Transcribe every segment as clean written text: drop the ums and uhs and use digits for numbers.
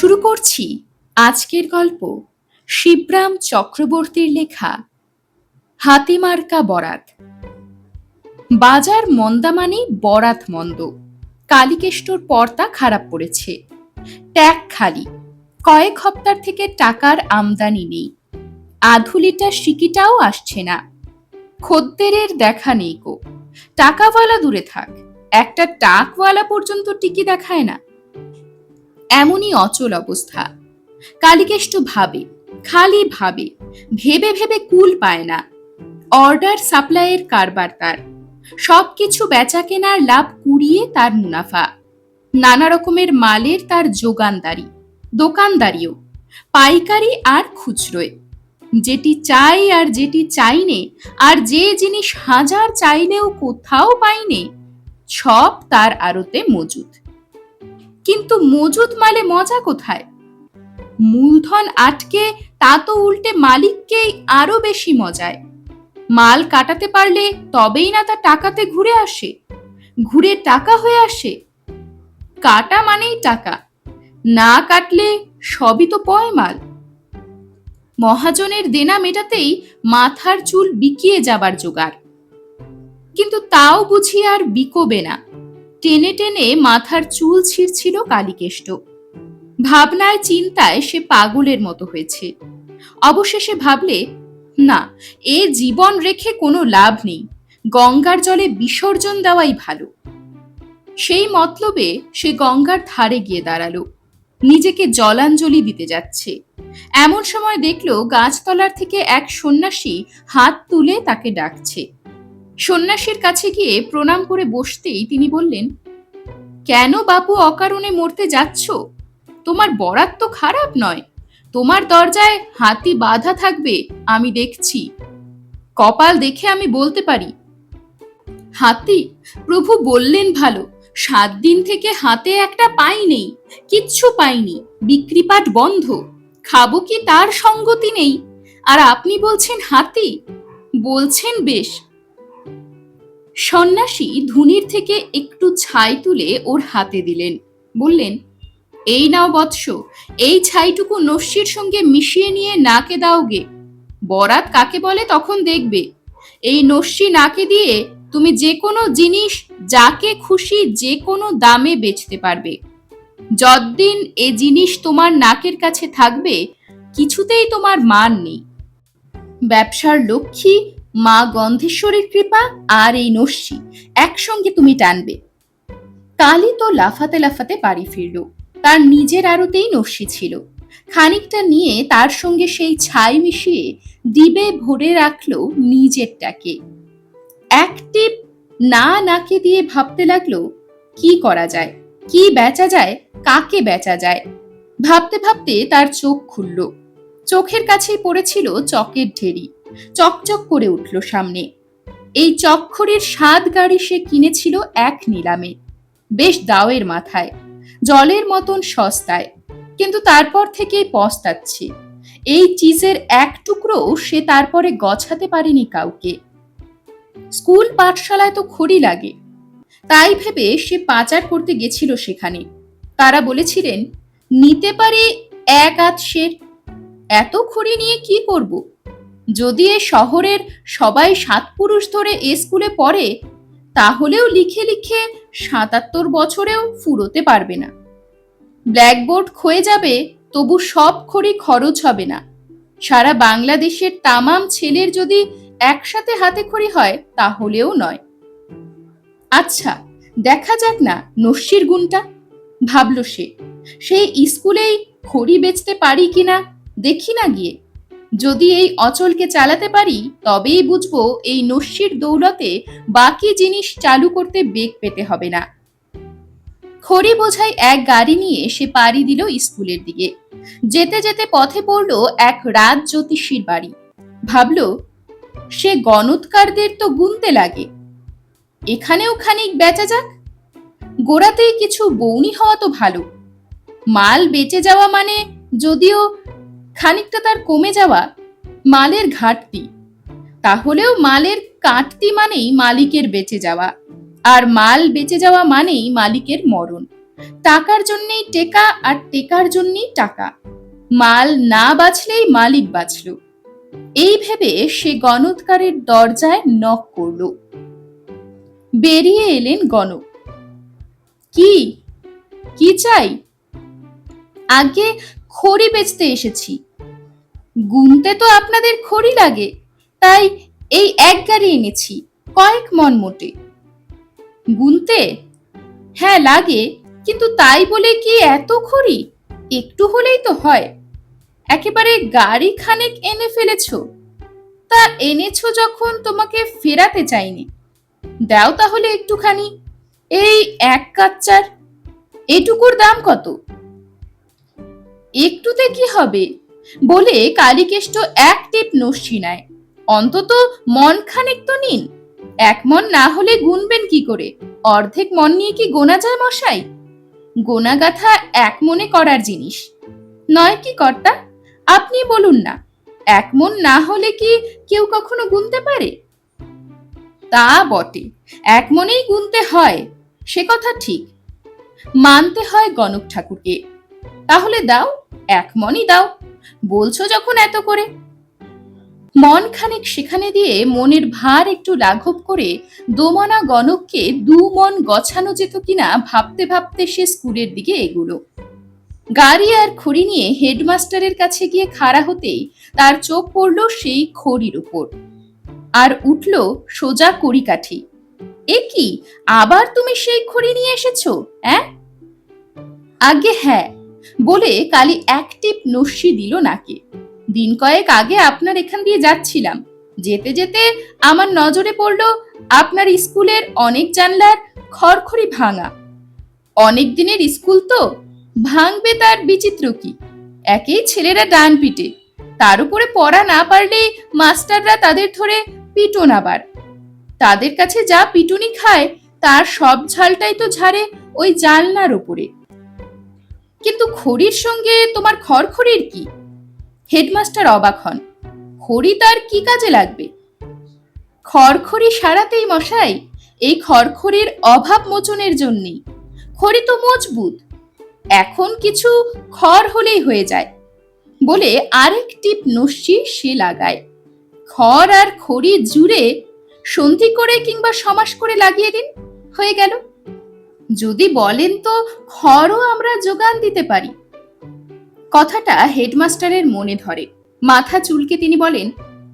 শুরু করছি আজকের গল্প শিবরাম চক্রবর্তীর লেখা হাতিমার্কা বরাত। বাজার মন্দা মানে বরাত মন্দ। কালীকেষ্টর পর্দা খারাপ পড়েছে, ট্যাগ খালি, কয়েক হপ্তার থেকে টাকার আমদানি নেই, আধুলিটা সিকিটাও আসছে না, খদ্দেরের দেখা নেই গো। টাকাওয়ালা দূরে থাক, একটা টাকওয়ালা পর্যন্ত টিকি দেখায় না। এমনই অচল অবস্থা। কালীকেষ্ট ভাবে, খালি ভাবে, ভেবে ভেবে কুল পায় না। অর্ডার সাপ্লাইয়ের কারবার তার, সবকিছু বেচা কেনার লাভ কুড়িয়ে তার মুনাফা। নানা রকমের মালের তার যোগানদারি, দোকানদারিও, পাইকারি আর খুচরোয়। যেটি চাই আর যেটি চাইনে, আর যে জিনিস হাজার চাইলেও কোথাও পাইনে, সব তার আড়তে মজুদ। কিন্তু মজুদ মালে মজা কোথায়? মূলধন আটকে তা তো উল্টে মালিককেই আরো বেশি মজায়। মাল কাটাতে পারলে তবেই না তা টাকাতে ঘুরে আসে, ঘুরে টাকা হয়ে আসে। কাটা মানেই টাকা, না কাটলে সবই তো পয়মাল। মহাজনের দেনা মেটাতেই মাথার চুল বিকিয়ে যাবার জোগাড়। কিন্তু তাও বুঝি আর বিকোবে না। টেনে টেনে মাথার চুল ছিঁড়ছিল কালীকেষ্ট। ভাবনায় চিন্তায় সে পাগলের মতো হয়েছে। অবশেষে ভাবলে, না, এ জীবন রেখে কোনো লাভ নেই, গঙ্গার জলে বিসর্জন দেওয়াই ভালো। সেই মতলবে সে গঙ্গার ধারে গিয়ে দাঁড়ালো, নিজেকে জলাঞ্জলি দিতে যাচ্ছে। এমন সময় দেখলো গাছতলার থেকে এক সন্ন্যাসী হাত তুলে তাকে ডাকছে। সন্ন্যাসীর কাছে গিয়ে প্রণাম করে বসতেই তিনি বললেন, কেন বাপু অকারণে মরতে যাচ্ছ? তোমার বরাত তো খারাপ নয়, তোমার দরজায় হাতি বাঁধা থাকবে আমি দেখছি। কপাল দেখে আমি বলতে পারি। হাতি? প্রভু বললেন ভালো, 7 দিন থেকে হাতে একটা পাই নেই, কিচ্ছু পাইনি, বিক্রিপাট বন্ধ, খাবো কি তার সঙ্গতি নেই, আর আপনি বলছেন হাতি? বলছেন বেশ। সন্ন্যাসী ধুনির থেকে একটু ছাই তুলে ওর হাতে দিলেন, বললেন, এই নাও বৎস, এই ছাইটুকু নস্যির সঙ্গে মিশিয়ে নিয়ে নাকে দাও গে। বরাত কাকে বলে তখন দেখবে। এই নস্যি নাকে দিয়ে তুমি যে কোনো জিনিস যাকে খুশি যে কোনো দামে বেচতে পারবে। যতদিন এ জিনিস তোমার নাকের কাছে থাকবে, কিছুতেই তোমার মান নেই। ব্যবসার লক্ষ্মী মা গন্ধেশ্বরীর কৃপা আর এই নস্যি একসঙ্গে তুমি টানবে। কালী তো লাফাতে লাফাতে বাড়ি ফিরল। তার নিজের আড়তেই নস্যি ছিল। খানিকটা নিয়ে তার সঙ্গে সেই ছাই মিশিয়ে ডিবে ভরে রাখলো নিজেরটাকে। এক টিপ না নাকে দিয়ে ভাবতে লাগলো, কি করা যায়, কি বেচা যায়, কাকে বেচা যায়। ভাবতে ভাবতে তার চোখ খুলল। চোখের কাছেই পড়েছিল চকের ঢেরি, চকচক করে উঠল সামনে। এই চকখড়ির 7 গাড়ি সে কিনেছিল এক নিলামে, বেশ দাওয়ের মাথায়, জলের মতন সস্তায়। কিন্তু তারপর থেকেই পস্তাচ্ছে। এই চিজের এক টুকরো সে তারপরে গছাতে পারেনি কাউকে। স্কুল পাঠশালায় তো খড়ি লাগে, তাই ভেবে সে পাচার করতে গেছিল সেখানে। তারা বলেছিলেন, নিতে পারে 1 আধ সের। এত খড়ি নিয়ে কি করব? যদি এ শহরের সবাই 7 পুরুষ ধরে এ স্কুলে পড়ে, তাহলেও লিখে লিখে 77 বছরেও ফুরোতে পারবে না। ব্ল্যাকবোর্ড ক্ষয়ে যাবে, তবু সব খড়ি খরচ হবে না। সারা বাংলাদেশের তামাম ছেলের যদি একসাথে হাতে খড়ি হয়, তাহলেও নয়। আচ্ছা, দেখা যাক না নস্যির গুণটা, ভাবল সে। সেই স্কুলেই খড়ি বেচতে পারি কিনা দেখি না গিয়ে। যদি এই অচলকে চালাতে পারি, তবেই বুঝবো এই নস্যির দৌলতে বাকি জিনিস চালু করতে বেগ পেতে হবে না। খড়ি বোঝাই এক গাড়ি নিয়ে সে পাড়ি দিল স্কুলের দিকে। যেতে যেতে পথে পড়ল এক রাজ জ্যোতিষীর বাড়ি। ভাবল, সে গণৎকারদের তো গুনতে লাগে, এখানেও খানিক বেচা যাক। গোড়াতেই কিছু বউনি হওয়া তো ভালো। মাল বেচে যাওয়া মানে যদিও খানিকটা তার কমে যাওয়া, মালের ঘাটতি, তাহলেও মালের কাটতি মানেই মালিকের বেঁচে যাওয়া, আর মাল বেঁচে যাওয়া মানেই মালিকের মরণ। টাকার জন্যেই টেকা আর টেকার জন্যেই টাকা, মাল না বাঁচলেই মালিক বাঁচল। এই ভেবে সে গণৎকারের দরজায় নক করল। বেরিয়ে এলেন গণক। কি কি চাই? আগে খড়ি বেচতে এসেছি। গুনতে তো আপনাদের খড়ি লাগে, তাই এই এক গাড়ি এনেছি, কয়েক মন মোটে। গুনতে? হ্যাঁ লাগে, কিন্তু তাই বলে কি এত খড়ি? একটু হলেই তো হয়। একেবারে গাড়ি খানেক এনে ফেলেছো। তা এনেছো যখন তোমাকে ফেরাতে চাইনি। দাও তাহলে একটুখানি, এই এক কাচ্চার। এটুকুর দাম কত? একটুতে কি হবে বলে কালীকেষ্ট এক টিপ নস্যি নেয়। অন্তত মন খানেক তো নিন। এক মন না হলে গুনবেন কি করে? অর্ধেক মন নিয়ে কি গোনা যায় মশাই? গোনা গাথা এক মনে করার জিনিস নয় কি কর্তা? আপনি বলুন না, এক মন না হলে কি কেউ কখনো গুনতে পারে? তা বটে, এক মনেই গুনতে হয়, সে কথা ঠিক। মানতে হয় গণক ঠাকুরকে। তাহলে দাও, এক মনই দাও, বলছো যখন এত করে। মন খানিক সেখানে দিয়ে মনের ভার একটু লাঘব করে দোমনা গণককে 2 মন গছানো যেত কিনা ভাবতে ভাবতে সে স্কুলের দিকে এগুলো। গাড়ি আর খড়ি নিয়ে হেডমাস্টারের কাছে গিয়ে খাড়া হতেই তার চোখ পড়ল সেই খড়ির উপর, আর উঠল সোজা কড়িকাঠি। এ কি, আবার তুমি সেই খড়ি নিয়ে এসেছো? আগে হ্যাঁ, বলে কালী এক টিপ নস্যি দিল নাকে। দিন কয়েক আগে আপনার এখান দিয়ে যাচ্ছিলাম, যেতে যেতে আমার নজরে পড়ল আপনার স্কুলের অনেক জানলার খড়খড়ি ভাঙা। অনেক দিনের স্কুল তো, ভাঙবে তার বিচিত্র কি? একেই ছেলেরা ডান পিটে, তার উপরে পড়া না পারলে মাস্টাররা তাদের ধরে পিটন। আবার তাদের কাছে যা পিটুনি খায় তার সব ঝালটাই তো ঝাড়ে ওই জানলার উপরে। কিন্তু খড়ির সঙ্গে তোমার খড়খড়ির কি? হেডমাস্টার অবাক হন। খড়ি তার কি কাজে লাগবে? খড়খড়ি সারাতেই মশাই, এই খড়খড়ির অভাব মোচনের জন্যই। খড়ি তো মজবুত, এখন কিছু খড় হলেই হয়ে যায়, বলে আরেক টিপ নস্যি সে লাগায়। খড় আর খড়ি জুড়ে সন্ধি করে কিংবা সমাস করে লাগিয়ে দিন, হয়ে গেল। যদি বলেন তো খড়ও আমরা যোগান দিতে পারি। কথাটা হেডমাস্টারের মনে ধরে। মাথা চুলকে তিনি বলেন,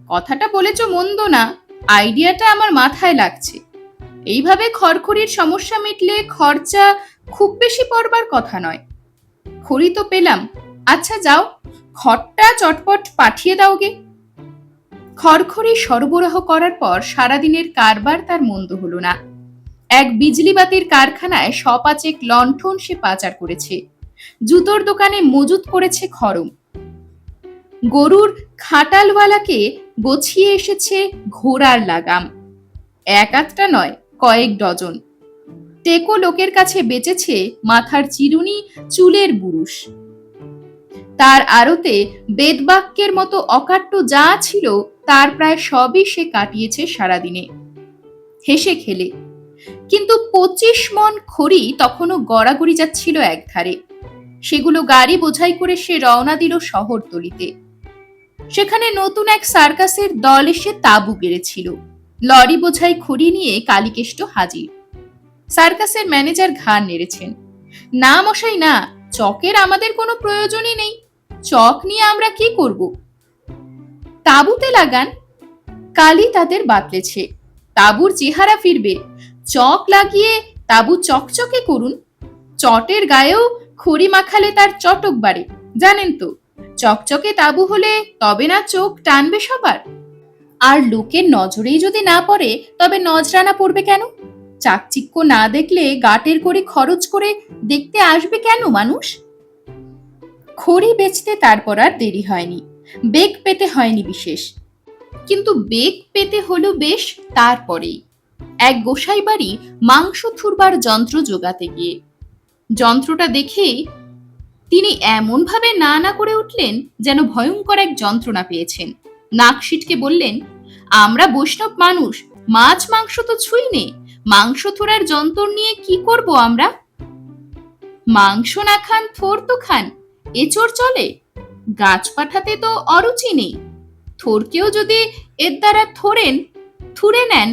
কথাটা বলেছ মন্দ না, আইডিয়াটা আমার মাথায় লাগছে। এইভাবে খড়খড়ির সমস্যা মিটলে খরচা খুব বেশি পড়বার কথা নয়। খড়ি তো পেলাম, আচ্ছা যাও, খড়টা চটপট পাঠিয়ে দাও গে। খড়খড়ি সরবরাহ করার পর সারাদিনের কারবার তার মন্দ হলো না। এক বিজলিবাতির কারখানায় সপাচেক লণ্ঠন সে পাচার করেছে, জুতোর দোকানে মজুত করেছে খড়ম, গরুর খাটালওয়ালাকে গছিয়ে এসেছে ঘোড়ার লাগাম, এক আধটা নয় কয়েক ডজন। টেকো লোকের কাছে বেচেছে মাথার চিরুনি, চুলের বুরুষ। তার আড়তে বেদবাক্যের মতো অকাট্য যা ছিল তার প্রায় সবই সে কাটিয়েছে সারাদিনে, হেসে খেলে। কিন্তু 25 মন খড়ি তখনও গড়াগড়ি যাচ্ছিল একধারে। সেগুলো গাড়ি বোঝাই করে সে রওনা দিল শহরতলিতে। সেখানে নতুন এক সার্কাসের দল এসে তাঁবু গেড়েছিল। লরি বোঝাই খড়ি নিয়ে কালীকেষ্ট হাজির। সার্কাসের ম্যানেজার ঘাড় নেড়েছেন। না মশাই না, চকের আমাদের কোনো প্রয়োজনই নেই, চক নিয়ে আমরা কি করব? তাঁবুতে লাগান। কালী তাদের বাতলেছে, তাঁবুর চেহারা ফিরবে, চক লাগিয়ে তাঁবু চকচকে করুন। চটের গায়েও খড়ি মাখালে তার চটক বাড়ে, জানেন তো। চকচকে তাঁবু হলে তবে না চোখ টানবে সবার। আর লোকের নজরেই যদি না পড়ে তবে নজরানা পড়বে কেন? চাকচিক্য না দেখলে গাটের করে খরচ করে দেখতে আসবে কেন মানুষ? খড়ি বেচতে তারপর আর দেরি হয়নি, বেগ পেতে হয়নি বিশেষ। কিন্তু বেগ পেতে হলো বেশ তারপরেই, এক গোসাই বাড়ি মাংস থুরবার যন্ত্র জোগাতে গিয়ে। যন্ত্রটা দেখেই তিনি এমন ভাবে না না করে উঠলেন যেন ভয়ঙ্কর এক যন্ত্রণা পেয়েছেন। নাক সিটকে বললেন, আমরা বৈষ্ণব মানুষ, মাছ মাংস তো ছুঁই নে, মাংস থোড়ার যন্ত্র নিয়ে কি করব আমরা? মাংস না খান থোর তো খান, এচোর চলে? গাছ পাঠাতে তো অরুচি নেই, থোরকেও যদি এর দ্বারা থুরে নেন,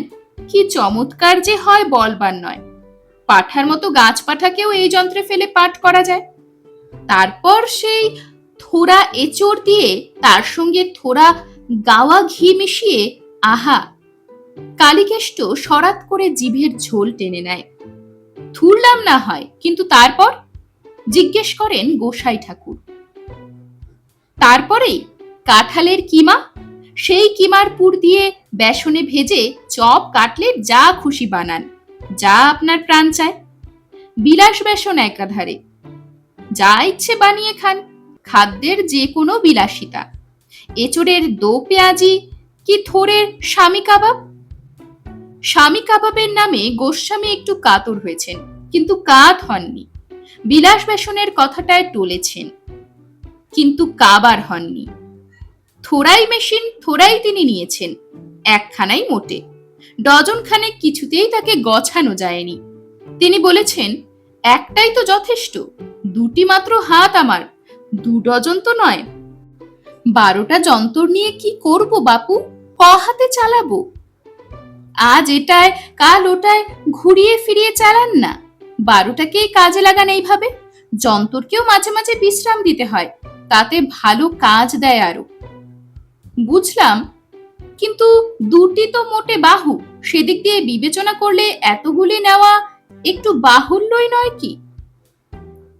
কি চমৎকার যে হয় বলবার নয়। পাঠার মতো গাছ পাঠাকেও এই যন্ত্রে ফেলে পাঠ করা যায়। তারপর সেই থোড়া এচোর দিয়ে তার সঙ্গে থোড়া গাওয়া ঘি মিশিয়ে, আহা! কালীকেষ্ট সরাত করে জিভের ঝোল টেনে নেয়। থুরলাম না হয়, কিন্তু তারপর? জিজ্ঞেস করেন গোসাই ঠাকুর। তারপরেই কাঁঠালের কিমা, সেই কিমার পুর দিয়ে বেসনে ভেজে চপ কাটলেট যা খুশি বানান, যা আপনার প্রাণ চায়। বিলাস বেসন একাধারে, যা ইচ্ছে বানিয়ে খান, খাদ্যের যে কোনো বিলাসিতা। এচোরের দো পেঁয়াজি কি থোরের স্বামী কাবাব। স্বামী কাবাবের নামে গোস্বামী একটু কাতর হয়েছেন, কিন্তু কাত হননি। বিলাস বেসনের কথাটায় টলেছেন, কিন্তু কাবার হননি। থোড়াই মেশিন, থোড়াই তিনি নিয়েছেন, একখানাই মোটে। ডজন খানেক কিছুতেই তাকে গছানো যায়নি। তিনি বলেছেন, একটাই তো যথেষ্ট, দুটি মাত্র হাত আমার, 2 ডজন তো নয়। 12টা যন্তর নিয়ে কি করব বাপু, ক হাতে চালাবো? আজ এটায় কাল ওটায় ঘুরিয়ে ফিরিয়ে চালান না, 12টাকেই কাজে লাগান এইভাবে। যন্তরকেও মাঝে মাঝে বিশ্রাম দিতে হয়, তাতে ভালো কাজ দেয় আরো। বুঝলাম, কিন্তু দুটি তো মোটে বাহু, সেদিক দিয়ে বিবেচনা করলে এতগুলি নেওয়া একটু বাহুল্যই নয় কি?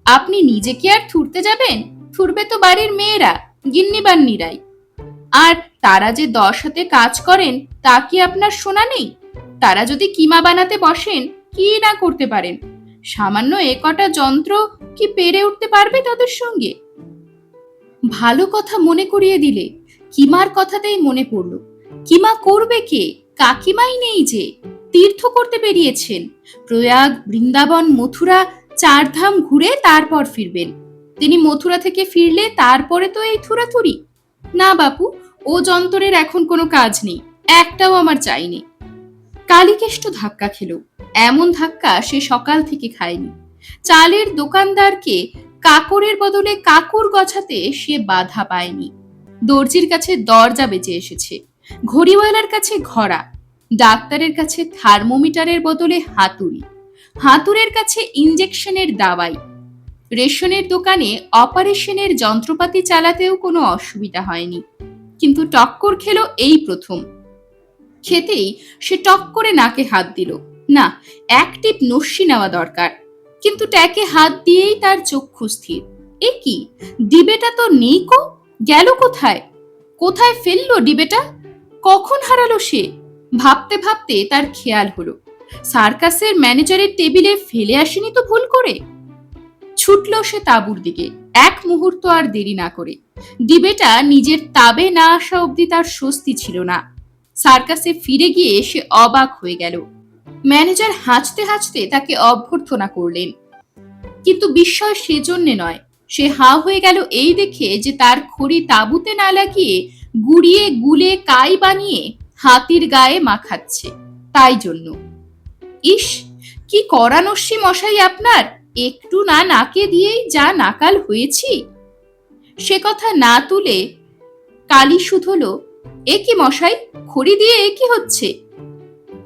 আপনি নিজে কি আর থুরতে যাবেন? থুরবে তো বাড়ির মেয়েরা, গিন্নিবান্নিরাই। আর তারা যে 10 হাতে কাজ করেন, তা কি আপনার শোনা নেই? তারা যদি কিমা বানাতে বসেন, কি না করতে পারেন। সামান্য কটা যন্ত্র কি পেরে উঠতে পারবে তাদের সঙ্গে? ভালো কথা মনে করিয়ে দিলে। কিমার কথাতেই মনে পড়ল, কিমা করবে কে? কাকিমাই নেই যে, তীর্থ করতে বেরিয়েছেন। প্রয়াগ, বৃন্দাবন, মথুরা 4 ধাম ঘুরে তারপর ফিরবেন। তিনি মথুরা থেকে ফিরলে তারপরে তো এই থুরাথুরি। না বাপু, ও যন্তরের এখন কোনো কাজ নেই, একটাও আমার চাইনি। কালীকেষ্ট ধাক্কা খেল, এমন ধাক্কা সে সকাল থেকে খায়নি। চালের দোকানদারকে কাকরের বদলে কাকুর গছাতে সে বাধা পায়নি। দর্জির কাছে দরজা বেঁচে এসেছে, ঘড়িওয়ালার কাছে ঘড়া, ডাক্তারের কাছে থার্মোমিটারের বদলে হাতুড়ি, হাতুড়ের কাছে ইঞ্জেকশনের দাওয়াই। রেশনের দোকানে অপারেশনের যন্ত্রপাতি চালাতেও কোনো অসুবিধা হয়নি। কিন্তু টক্কর খেলো এই প্রথম। খেতেই সে টক করে নাকে হাত দিল। না, এক টিপ নস্যি নেওয়া দরকার। কিন্তু ট্যাকে হাত দিয়েই তার চক্ষু স্থির। এ কি, ডিবেটা তো নেই কো, গেল কোথায়? কোথায় ফেললো ডিবেটা? কখন হারালো সে? ভাবতে ভাবতে তার খেয়াল হলো, সার্কাসের ম্যানেজারের টেবিলে ফেলে আসেনি তো ভুল করে। ছুটল সে তাঁবুর দিকে, এক মুহূর্ত আর দেরি না করে। ডিবেটা নিজের তাবে না আসা অবধি তার স্বস্তি ছিল না। সার্কাসে ফিরে গিয়ে সে অবাক হয়ে গেল। ম্যানেজার হাসতে হাসতে তাকে অভ্যর্থনা করলেন, কিন্তু বিস্ময় সেজন্যে নয়। সে হাঁ হয়ে গেল এই দেখে যে তার খড়ি তাঁবুতে না লাগিয়ে গুড়িয়ে গুলে কাই বানিয়ে হাতির গায়ে মাখাচ্ছে, তাই জন্য। ইস, কি কড়া নস্যি মশাই আপনার, একটু না নাকে দিয়েই যা নাকাল হয়েছি। সে কথা না তুলে কালী শুধলো, এ কি মশাই, খড়ি দিয়ে এ কি হচ্ছে?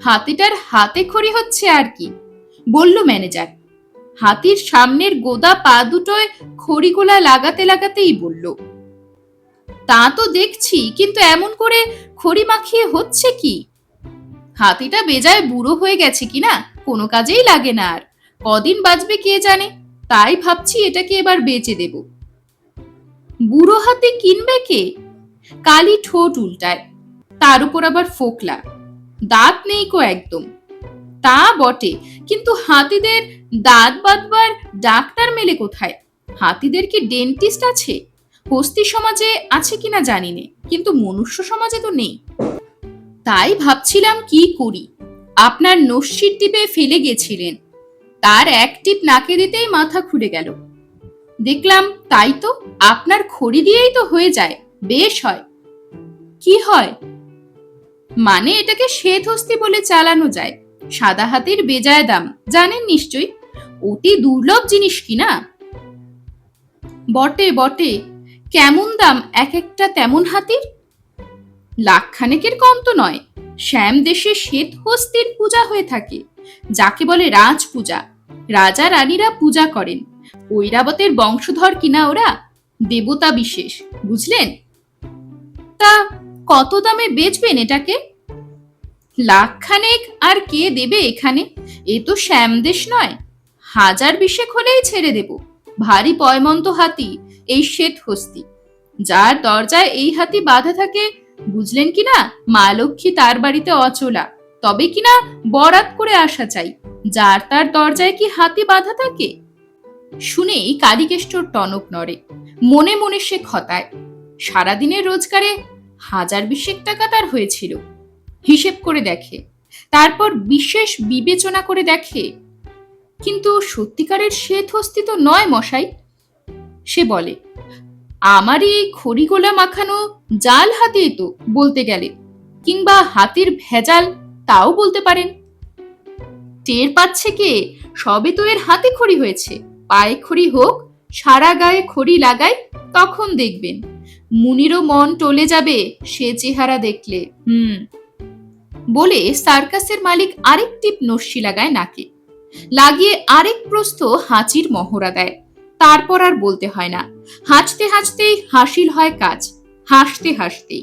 হাতিটার হাতে খড়ি হচ্ছে আর কি, বলল ম্যানেজার। হাতির সামনের গোদা পা দুটোয় খড়িগুলা লাগাতে লাগাতেই বলল, তা তো দেখছি, কিন্তু এমন করে খড়ি মাখিয়ে হচ্ছে কি? হাতিটা বেজায় বুড়ো হয়ে গেছে কিনা, কোনো কাজেই লাগে না আর, কদিন বাঁচবে কে জানে, তাই ভাবছি এটাকে এবার বেচে দেব। বুড়ো হাতি কিনবে কে? কালী ঠোঁট উল্টায়, তার উপর আবার ফোকলা, দাঁত নেই কো একদম। তা বটে, কিন্তু হাতিদের দাঁত বাঁধবার ডাক্তার মেলে কোথায়? হাতিদের কি ডেন্টিস্ট আছে? হস্তি সমাজে আছে কিনা জানি নে, কিন্তু মনুষ্য সমাজে তো নেই। তাই ভাবছিলাম কি করি। আপনার নস্যির টিপে ফেলে গেছিলেন, তার এক টিপ নাকে দিতেই মাথা খুলে গেল। দেখলাম তাই তো, আপনার খড়ি দিয়েই তো হয়ে যায়, বেশ হয়। কি হয়? মানে এটাকে শ্বেত হস্তি বলে চালানো যায়। সাদা হাতির বেজায় দাম, জানেন নিশ্চয়ই। অতি দুর্লভ জিনিস কি না? বটে বটে, কেমন দাম এক একটা তেমন হাতির? লাখখানেকের কম তো নয়। শ্যাম দেশে শ্বেত হস্তির পূজা হয়ে থাকে, যাকে বলে রাজ পূজা। রাজা রানীরা পূজা করেন। ঐরাবতের বংশধর কিনা ওরা, দেবতা বিশেষ, বুঝলেন? তা কত দামে বেচবেন এটাকে? লাখখানেক আর কে দেবে এখানে? এ তো শ্যামদেশ নয়। হাজার বিশেক হলেই ছেড়ে দেব। ভারী পয়মন্ত হাতি এই শ্বেত হস্তি। যার দরজায় এই হাতি বাঁধা থাকে, বুঝলেন কিনা, মা লক্ষ্মী তার বাড়িতে অচলা, তবে কিনা বরাত করে আসা চাই। যার তার দরজায় কি হাতি বাঁধা থাকে? শুনেই কালীকেষ্টর টনক নড়ে। মনে মনে সে খতায়। সারাদিনের রোজগারে হাজার বিশেক টাকা তার হয়েছিল। হিসেব করে দেখে, তারপর বিশেষ বিবেচনা করে দেখে, কিন্তু সত্যিকারের শ্বেত হস্তি তো নয় মশাই। সে বলে, আমারই এই খড়িগোলা মাখানো জাল হাতি তো বলতে গেলে, কিংবা হাতির ভেজাল, তাও বলতে পারেন। টের পাচ্ছে কে? সবে তো এর হাতে খড়ি হয়েছে। পায়ে খড়ি হোক, সারা গায়ে খড়ি লাগাই, তখন দেখবেন মুনিরও মন টলে যাবে সে চেহারা দেখলে। বলে সার্কাসের মালিক আরেক টিপ নস্যি লাগায় নাকে, লাগিয়ে আরেক প্রস্থ হাঁচির মহড়া দেয়। তারপর আর বলতে হয় না। হাঁচতে হাঁচতেই হাসিল হয় কাজ, হাসতে হাসতেই।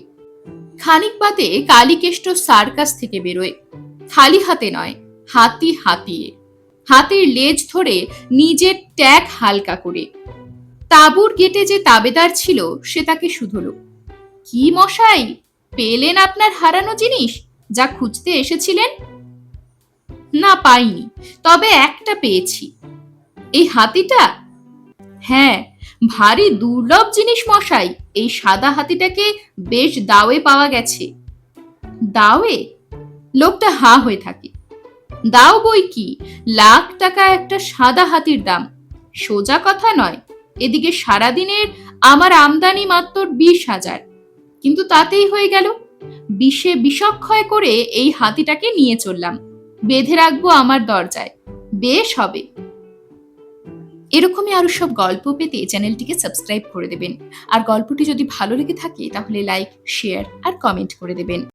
খানিক বাদে কালীকেষ্ট সার্কাস থেকে বেরোয়। খালি হাতে নয়, হাতি হাতিয়ে। হাতির লেজ ধরে নিজের ট্যাগ হালকা করে। তাঁবুর গেটে যে তাবেদার ছিল সে তাকে শুধল, কি মশাই, পেলেন আপনার হারানো জিনিস, যা খুঁজতে এসেছিলেন? না, পাইনি, তবে একটা পেয়েছি। এই হাতিটা? হ্যাঁ, ভারী দুর্লভ জিনিস মশাই। এই সাদা হাতিটাকে বেশ দাওয়ে পাওয়া গেছে। দাওয়ে? লোকটা হা হয়ে থাকে। দাও বই কি, লাখ টাকা একটা সাদা হাতির দাম। সোজা কথা নয়। এদিকে সারাদিনের আমার আমদানি মাত্র 20,000, কিন্তু তাতেই হয়ে গেল। বিষে বিষক্ষয় করে এই হাতিটাকে নিয়ে চললাম। বেঁধে রাখবো আমার দরজায়, বেশ হবে। এরকমই আরো সব গল্প পেতে চ্যানেলটিকে সাবস্ক্রাইব করে দেবেন। আর গল্পটি যদি ভালো লেগে থাকে তাহলে লাইক, শেয়ার আর কমেন্ট করে দেবেন।